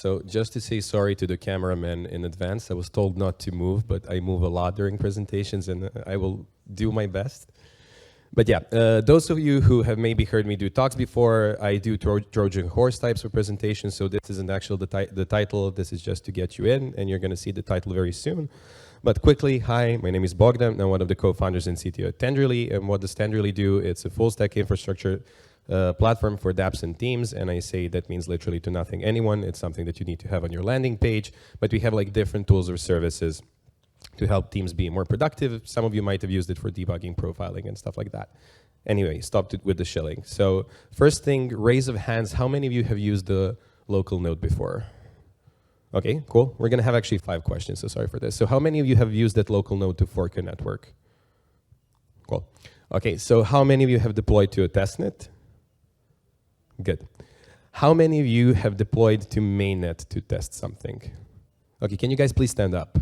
So just to say sorry to the cameraman in advance, I was told not to move, but I move a lot during presentations, and I will do my best. But yeah, those of you who have maybe heard me do talks before, I do Trojan horse types of presentations, so this isn't actually the title, this is just to get you in, and you're going to see the title very soon. But quickly, hi, my name is Bogdan, I'm one of the co-founders in CTO Tenderly, and what does Tenderly do? It's a full-stack infrastructure platform for dApps and teams, and I say that means literally to nothing anyone. It's something that you need to have on your landing page, but we have like different tools or services to help teams be more productive. Some of you might have used it for debugging, profiling, and stuff like that. Anyway, stopped it with the shilling. So first thing, raise of hands, how many of you have used the local node before? Okay, cool. We're gonna have actually 5 questions, so sorry for this. So how many of you have used that local node to fork a network? Cool. Okay, so how many of you have deployed to a testnet? Good. How many of you have deployed to Mainnet to test something? Okay, can you guys please stand up?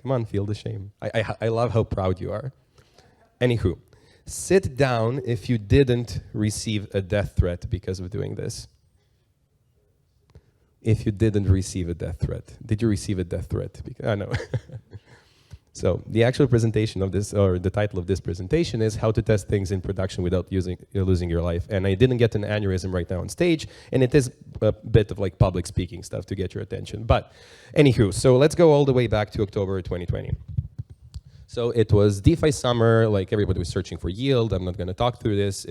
Come on, feel the shame. I love how proud you are. Anywho, sit down if you didn't receive a death threat because of doing this. If you didn't receive a death threat. Did you receive a death threat? I know. So the actual presentation of this, or the title of this presentation is how to test things in production without losing your life. And I didn't get an aneurysm right now on stage, and it is a bit of like public speaking stuff to get your attention. But anywho, so let's go all the way back to October 2020. So it was DeFi summer, like everybody was searching for yield. I'm not gonna talk through this.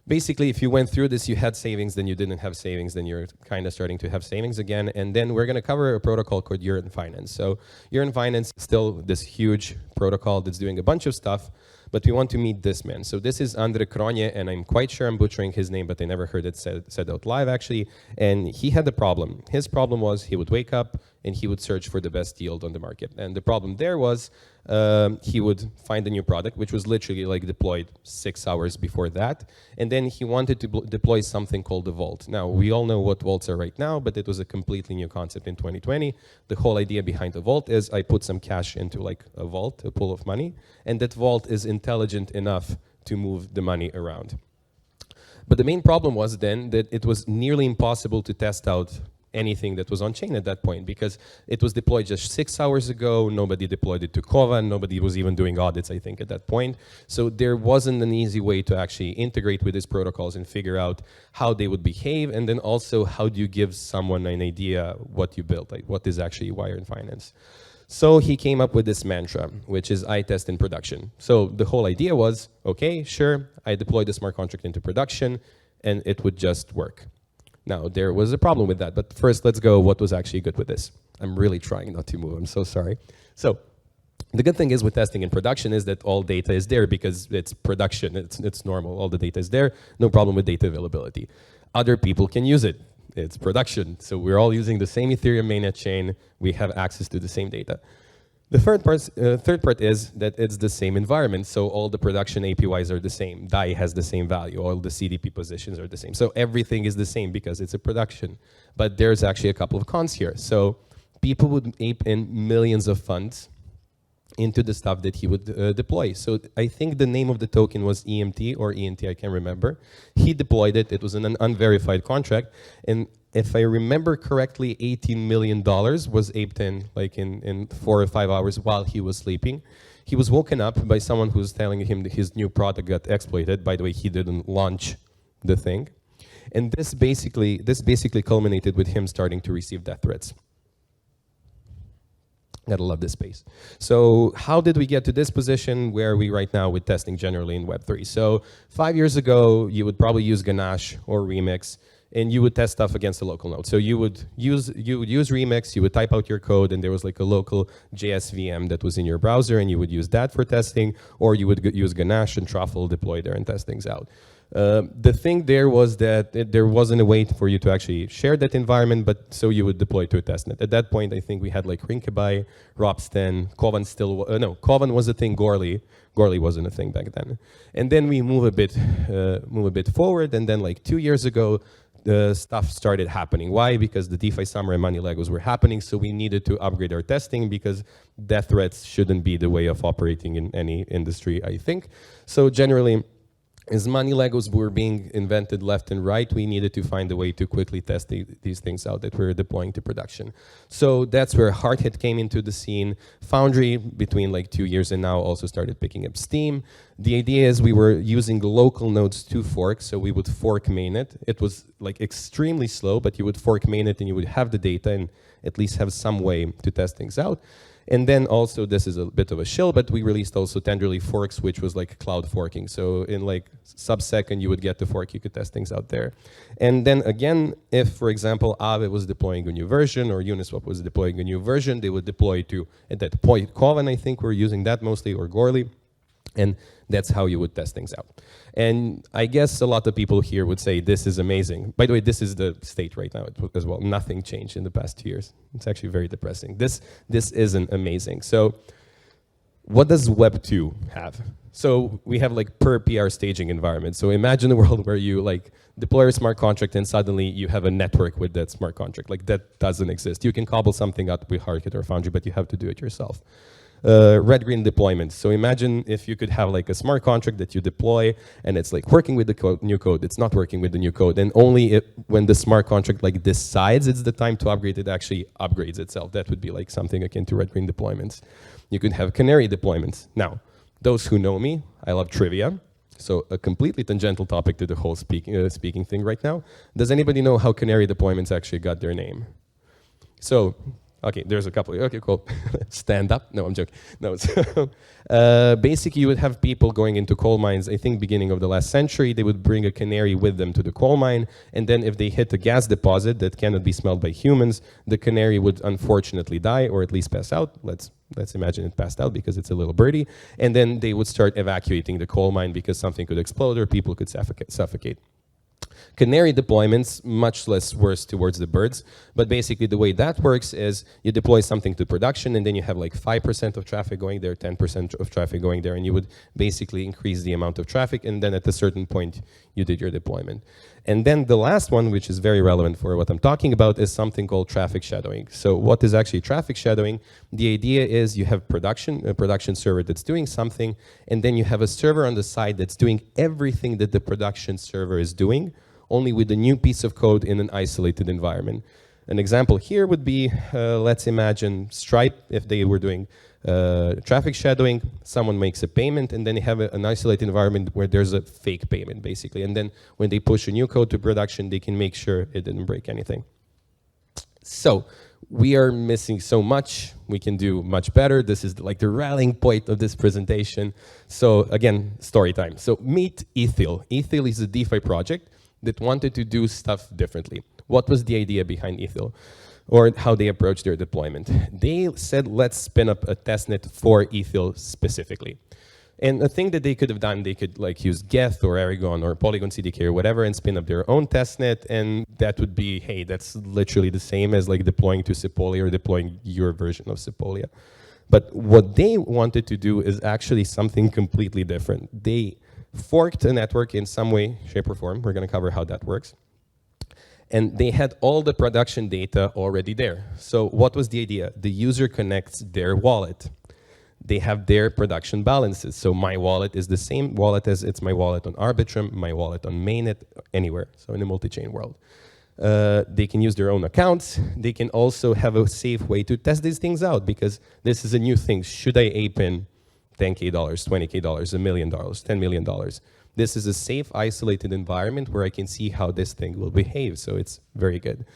Basically, if you went through this, you had savings, then you didn't have savings, then you're kind of starting to have savings again. And then we're going to cover a protocol called Year in Finance. So Year in Finance is still this huge protocol that's doing a bunch of stuff, but we want to meet this man. So this is Andre Kronje, and I'm quite sure I'm butchering his name, but I never heard it said out live, actually. And he had a problem. His problem was he would wake up and he would search for the best yield on the market. And the problem there was he would find a new product, which was literally like deployed 6 hours before that. And then he wanted to deploy something called the vault. Now, we all know what vaults are right now, but it was a completely new concept in 2020. The whole idea behind the vault is I put some cash into like a vault, a pool of money, and that vault is intelligent enough to move the money around. But the main problem was then that it was nearly impossible to test out anything that was on chain at that point, because it was deployed just 6 hours ago. Nobody deployed it to Kovan. Nobody was even doing audits, I think, at that point. So there wasn't an easy way to actually integrate with these protocols and figure out how they would behave, and then also how do you give someone an idea what you built, like what is actually Wire in Finance. So he came up with this mantra, which is I test in production. So the whole idea was, okay, sure, I deploy the smart contract into production, and it would just work. Now, there was a problem with that, but first let's go what was actually good with this. I'm really trying not to move, I'm so sorry. So, the good thing is with testing in production is that all data is there because it's production, it's normal, all the data is there, no problem with data availability. Other people can use it, it's production, so we're all using the same Ethereum mainnet chain, we have access to the same data. The third part is that it's the same environment, so all the production APYs are the same. DAI has the same value, all the CDP positions are the same. So everything is the same because it's a production. But there's actually a couple of cons here. So people would ape in millions of funds into the stuff that he would deploy. So I think the name of the token was EMT or ENT, I can't remember. He deployed it, it was an unverified contract, and if I remember correctly, $18 million was aped in like in 4 or 5 hours while he was sleeping. He was woken up by someone who's telling him that his new product got exploited. By the way, he didn't launch the thing. And this basically culminated with him starting to receive death threats. Gotta love this space. So how did we get to this position where are we right now with testing generally in Web3? So 5 years ago, you would probably use Ganache or Remix, and you would test stuff against a local node. So you would use Remix, you would type out your code, and there was like a local JS VM that was in your browser, and you would use that for testing, or you would use Ganache and Truffle, deploy there and test things out. The thing there was that there wasn't a way for you to actually share that environment, but so you would deploy to a testnet. At that point, I think we had like Rinkaby, Ropsten, Kovan still, no, Kovan was a thing, Goerli wasn't a thing back then. And then we move a bit forward, and then like 2 years ago, the stuff started happening. Why? Because the DeFi summer and money Legos were happening, so we needed to upgrade our testing because death threats shouldn't be the way of operating in any industry, I think. So generally, as money Legos were being invented left and right, we needed to find a way to quickly test these things out that we're deploying to production. So that's where Hardhat came into the scene. Foundry, between like 2 years and now, also started picking up steam. The idea is we were using local nodes to fork, so we would fork mainnet. It was like extremely slow, but you would fork mainnet and you would have the data and at least have some way to test things out. And then also, this is a bit of a shill, but we released also Tenderly Forks, which was like cloud forking. So in like sub-second, you would get the fork, you could test things out there. And then again, if, for example, Aave was deploying a new version or Uniswap was deploying a new version, they would deploy to, at that point, Kovan, I think we're using that mostly, or Goerli. And that's how you would test things out. And I guess a lot of people here would say this is amazing. By the way, this is the state right now as well. Nothing changed in the past 2 years. It's actually very depressing. This isn't amazing. So what does Web 2 have? So we have like per PR staging environment. So imagine a world where you like deploy a smart contract and suddenly you have a network with that smart contract. Like that doesn't exist. You can cobble something up with Hardhat or Foundry, but you have to do it yourself. Red-green deployments. So imagine if you could have like a smart contract that you deploy and it's like working with the new code, it's not working with the new code, and only when the smart contract like decides it's the time to upgrade, it actually upgrades itself. That would be like something akin to red-green deployments. You could have canary deployments. Now, those who know me, I love trivia. So a completely tangential topic to the whole speaking thing right now. Does anybody know how canary deployments actually got their name? So, okay, there's a couple. Okay, cool. Stand up. No, I'm joking. No, basically you would have people going into coal mines. I think beginning of the last century, they would bring a canary with them to the coal mine, and then if they hit a gas deposit that cannot be smelled by humans, the canary would unfortunately die or at least pass out. Let's imagine it passed out because it's a little birdie, and then they would start evacuating the coal mine because something could explode or people could suffocate. Canary deployments, much less worse towards the birds, but basically the way that works is you deploy something to production and then you have like 5% of traffic going there, 10% of traffic going there, and you would basically increase the amount of traffic, and then at a certain point you did your deployment. And then the last one, which is very relevant for what I'm talking about, is something called traffic shadowing. So what is actually traffic shadowing? The idea is you have a production server that's doing something, and then you have a server on the side that's doing everything that the production server is doing, only with a new piece of code in an isolated environment. An example here would be, let's imagine Stripe, if they were doing traffic shadowing, someone makes a payment, and then you have an isolated environment where there's a fake payment, basically. And then when they push a new code to production, they can make sure it didn't break anything. So we are missing so much. We can do much better. This is like the rallying point of this presentation. So again, story time. So meet Ethil. Ethil is a DeFi project that wanted to do stuff differently. What was the idea behind Ethil, or how they approached their deployment? They said, let's spin up a testnet for Ethil specifically. And a thing that they could have done, they could like use Geth or Aragon or Polygon CDK or whatever and spin up their own testnet, and that would be, hey, that's literally the same as like deploying to Sepolia or deploying your version of Sepolia. But what they wanted to do is actually something completely different. They forked a network in some way, shape, or form. We're going to cover how that works. And they had all the production data already there. So what was the idea? The user connects their wallet. They have their production balances. So my wallet is the same wallet as it's my wallet on Arbitrum, my wallet on Mainnet, anywhere. So in a multi-chain world. They can use their own accounts. They can also have a safe way to test these things out, because this is a new thing. Should I ape in $10K, $20K, $1 million, $10 million? This is a safe, isolated environment where I can see how this thing will behave, so it's very good.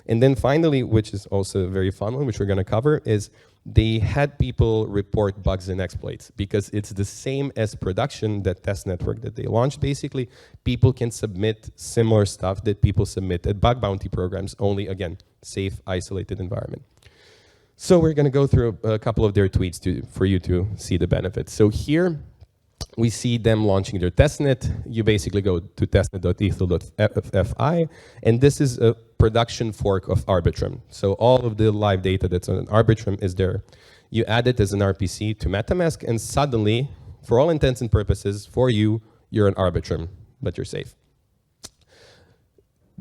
And then finally, which is also a very fun one, which we're going to cover, is they had people report bugs and exploits, because it's the same as production, that test network that they launched. Basically, people can submit similar stuff that people submit at bug bounty programs, only, again, safe, isolated environment. So we're going to go through a couple of their tweets for you to see the benefits. So here we see them launching their testnet. You basically go to testnet.ethil.fi, and this is a production fork of Arbitrum. So all of the live data that's on Arbitrum is there. You add it as an RPC to MetaMask, and suddenly, for all intents and purposes, for you, you're an Arbitrum, but you're safe.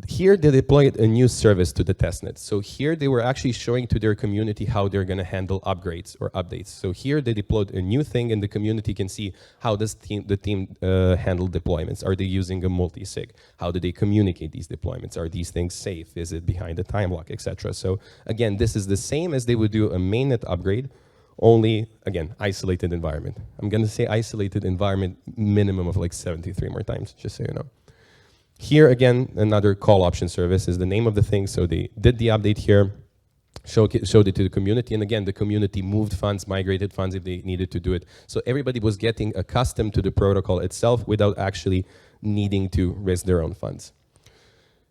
here they deployed a new service to the testnet. So here they were actually showing to their community how they're going to handle upgrades or updates. So here they deployed a new thing, and the community can see how does the team handle deployments. Are they using a multi-sig? How do they communicate these deployments? Are these things safe? Is it behind a time lock, etc.? So again, this is the same as they would do a mainnet upgrade, only, again, isolated environment. I'm going to say isolated environment minimum of like 73 more times, just so you know. Here again, another call option service is the name of the thing. So they did the update here, showed it to the community, and again, the community moved funds, migrated funds if they needed to do it. So everybody was getting accustomed to the protocol itself without actually needing to raise their own funds.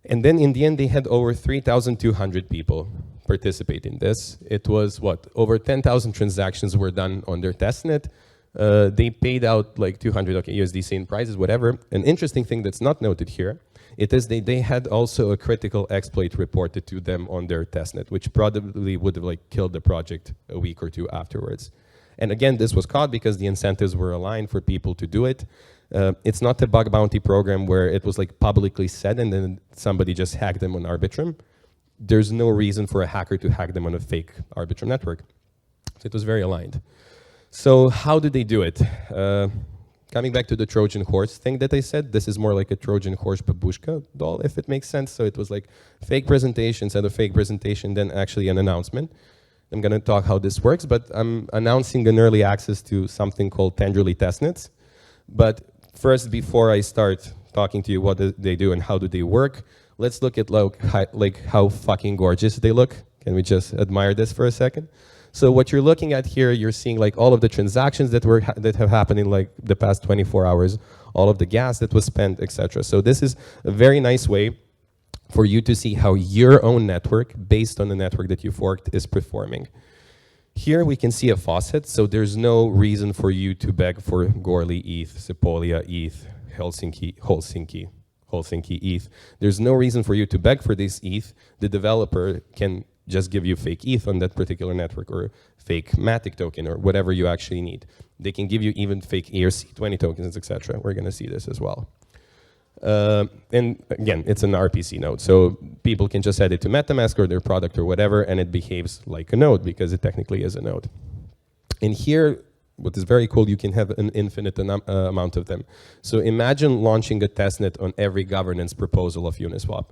And then in the end, they had over 3,200 people participate in this. It was what? Over 10,000 transactions were done on their testnet. They paid out like 200 USDC in prizes, whatever. An interesting thing that's not noted here, it is they had also a critical exploit reported to them on their testnet, which probably would have like killed the project a week or two afterwards. And again, this was caught because the incentives were aligned for people to do it. It's not a bug bounty program where it was like publicly said and then somebody just hacked them on Arbitrum. There's no reason for a hacker to hack them on a fake Arbitrum network. So it was very aligned. So how did they do it? Coming back to the Trojan horse thing that I said, this is more like a Trojan horse babushka doll, if it makes sense. So it was like fake presentation, instead of fake presentation, then actually an announcement. I'm going to talk how this works, but I'm announcing an early access to something called Tenderly Testnets. But first, before I start talking to you what they do and how do they work, let's look at like how fucking gorgeous they look. Can we just admire this for a second? So what you're looking at here, you're seeing like all of the transactions that have happened in like the past 24 hours, all of the gas that was spent, etc. So this is a very nice way for you to see how your own network, based on the network that you forked, is performing. Here we can see a faucet, so there's no reason for you to beg for Gorley ETH, Sepolia ETH, Helsinki ETH. There's no reason for you to beg for this ETH. The developer can just give you fake ETH on that particular network, or fake Matic token, or whatever you actually need. They can give you even fake ERC20 tokens, etc. We're going to see this as well. And again, it's an RPC node, so people can just add it to MetaMask or their product or whatever, and it behaves like a node because it technically is a node. And here, what is very cool, you can have an infinite amount of them. So imagine launching a testnet on every governance proposal of Uniswap.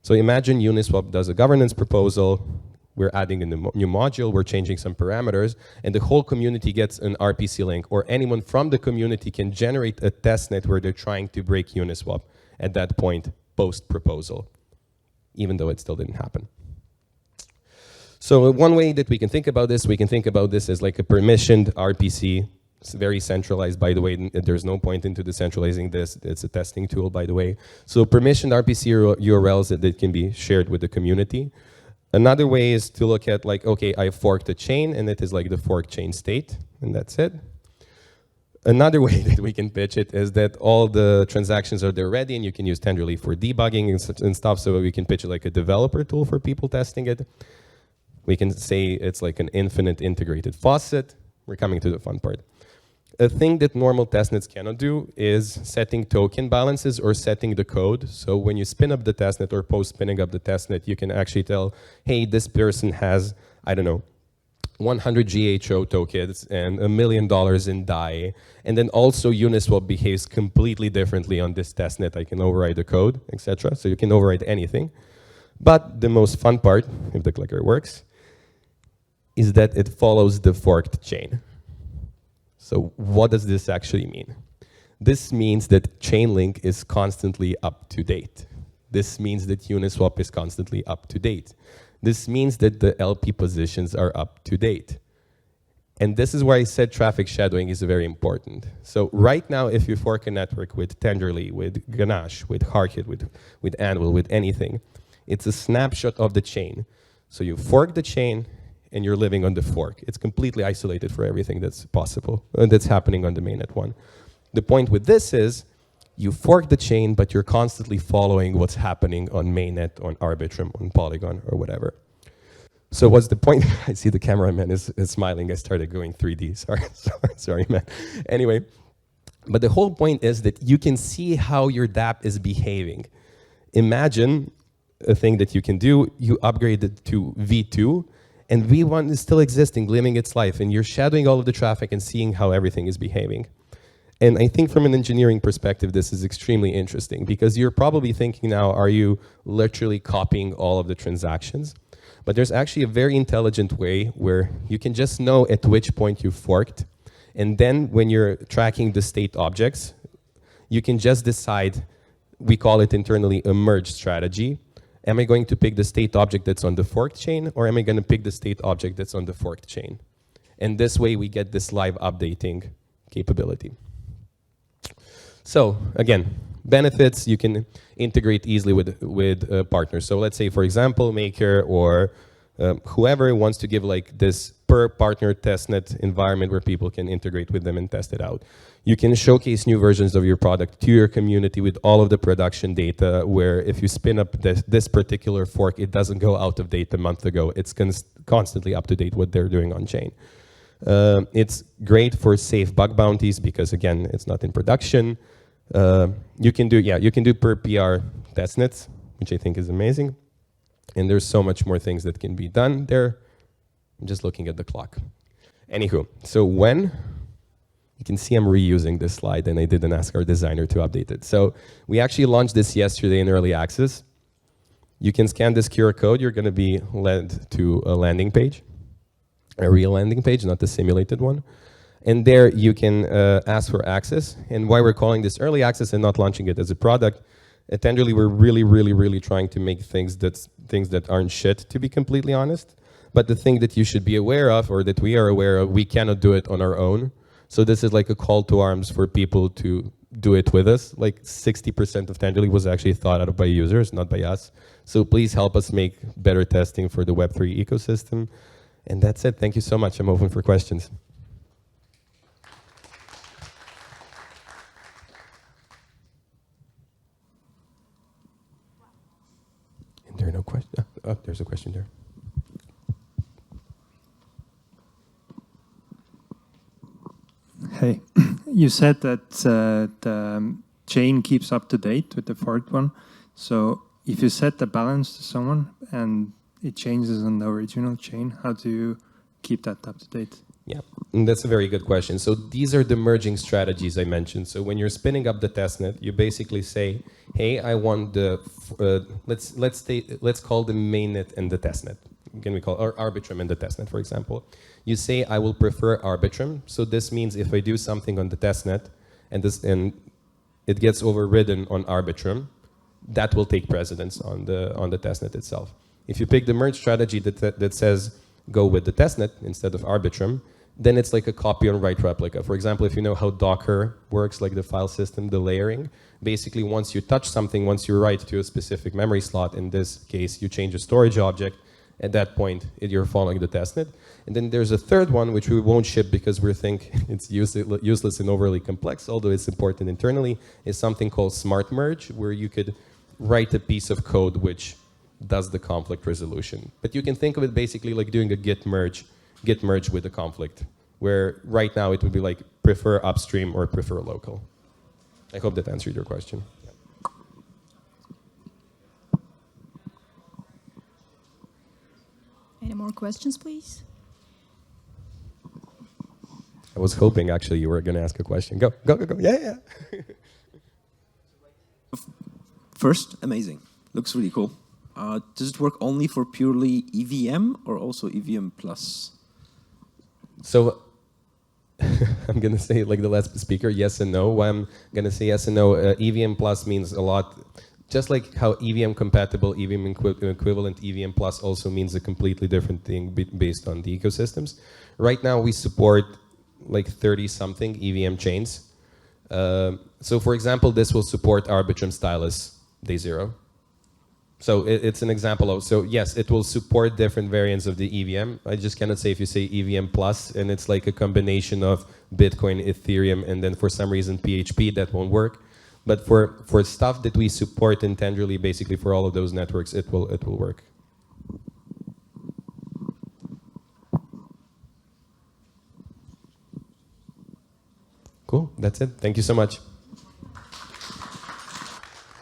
So imagine Uniswap does a governance proposal, we're adding a new module, we're changing some parameters, and the whole community gets an RPC link, or anyone from the community can generate a testnet where they're trying to break Uniswap at that point, post-proposal, even though it still didn't happen. So one way that we can think about this as like a permissioned RPC. It's very centralized, by the way. There's no point into decentralizing this. It's a testing tool, by the way. So permissioned RPC URLs that can be shared with the community. Another way is to look at like, okay, I forked a chain, and it is like the fork chain state, and that's it. Another way that we can pitch it is that all the transactions are there ready, and you can use Tenderly for debugging and stuff, so we can pitch it like a developer tool for people testing it. We can say it's like an infinite integrated faucet. We're coming to the fun part. A thing that normal testnets cannot do is setting token balances or setting the code. So when you spin up the testnet or post spinning up the testnet, you can actually tell, hey, this person has, I don't know, 100 GHO tokens and $1 million in DAI. And then also Uniswap behaves completely differently on this testnet. I can override the code, etc. So you can override anything. But the most fun part, if the clicker works, is that it follows the forked chain. So what does this actually mean? This means that Chainlink is constantly up to date. This means that Uniswap is constantly up to date. This means that the LP positions are up to date. And this is why I said traffic shadowing is very important. So right now, if you fork a network with Tenderly, with Ganache, with Harkit, with Anvil, with anything, it's a snapshot of the chain. So you fork the chain, and you're living on the fork. It's completely isolated for everything that's possible, that's happening on the mainnet one. The point with this is, you fork the chain, but you're constantly following what's happening on mainnet, on Arbitrum, on Polygon, or whatever. So what's the point? I see the cameraman is smiling. I started going 3D. Sorry, man. Anyway, but the whole point is that you can see how your dApp is behaving. imagine a thing that you can do, you upgrade it to V2, and V1 is still existing, living its life, and you're shadowing all of the traffic and seeing how everything is behaving. And I think from an engineering perspective, this is extremely interesting, because you're probably thinking now, are you literally copying all of the transactions? But there's actually a very intelligent way where you can just know at which point you forked, and then when you're tracking the state objects, you can just decide, we call it internally a merge strategy. Am I going to pick the state object that's on the forked chain, or am I going to pick the state object that's on the forked chain? And this way we get this live updating capability. So again, benefits, you can integrate easily with partners. So let's say, for example, Maker or whoever wants to give like this per partner testnet environment where people can integrate with them and test it out. You can showcase new versions of your product to your community with all of the production data, where if you spin up this particular fork, it doesn't go out of date a month ago. It's constantly up to date what they're doing on chain. It's great for safe bug bounties because, again, it's not in production. You can do per PR testnets, which I think is amazing. And there's so much more things that can be done there. I'm just looking at the clock. Anywho, so when, you can see I'm reusing this slide, and I didn't ask our designer to update it. So we actually launched this yesterday in early access. You can scan this QR code. You're going to be led to a landing page, a real landing page, not the simulated one. And there you can ask for access. And why we're calling this early access and not launching it as a product, at Tenderly, we're really trying to make things that aren't shit, to be completely honest. But the thing that you should be aware of, or that we are aware of, we cannot do it on our own. So this is like a call to arms for people to do it with us. Like 60% of Tenderly was actually thought out by users, not by us. So please help us make better testing for the Web3 ecosystem. And that's it. Thank you so much. I'm open for questions. And there are no questions. Oh, there's a question there. Hey, you said that the chain keeps up to date with the forked one. So if you set the balance to someone and it changes on the original chain, how do you keep that up to date? Yeah, and that's a very good question. So these are the merging strategies I mentioned. So when you're spinning up the testnet, you basically say, hey, I want the, let's call the mainnet and the testnet. Can we call, or Arbitrum and the testnet, for example. You say, I will prefer Arbitrum. So this means if I do something on the testnet and it gets overridden on Arbitrum, that will take precedence on the testnet itself. If you pick the merge strategy that says go with the testnet instead of Arbitrum, then it's like a copy on write replica. For example, if you know how Docker works, like the file system, the layering, basically once you touch something, once you write to a specific memory slot, in this case, you change a storage object, at that point, you're following the testnet. And then there's a third one, which we won't ship because we think it's useless and overly complex, although it's important internally, is something called Smart Merge, where you could write a piece of code which does the conflict resolution. But you can think of it basically like doing a git merge with a conflict, where right now it would be like prefer upstream or prefer local. I hope that answered your question. Any more questions, please? I was hoping actually you were going to ask a question. Go. Yeah. First, amazing. Looks really cool. Does it work only for purely EVM or also EVM plus? So I'm going to say like the last speaker, yes and no. Why I'm going to say yes and no, EVM plus means a lot. Just like how EVM compatible, EVM equivalent, EVM plus also means a completely different thing based on the ecosystems. Right now we support like 30-something EVM chains. So for example, this will support Arbitrum stylus day 0. So it's an example of, so yes, it will support different variants of the EVM. I just cannot say if you say EVM plus and it's like a combination of Bitcoin, Ethereum, and then for some reason PHP, that won't work. But for stuff that we support in Tenderly, basically for all of those networks, it will work. Cool, that's it. Thank you so much.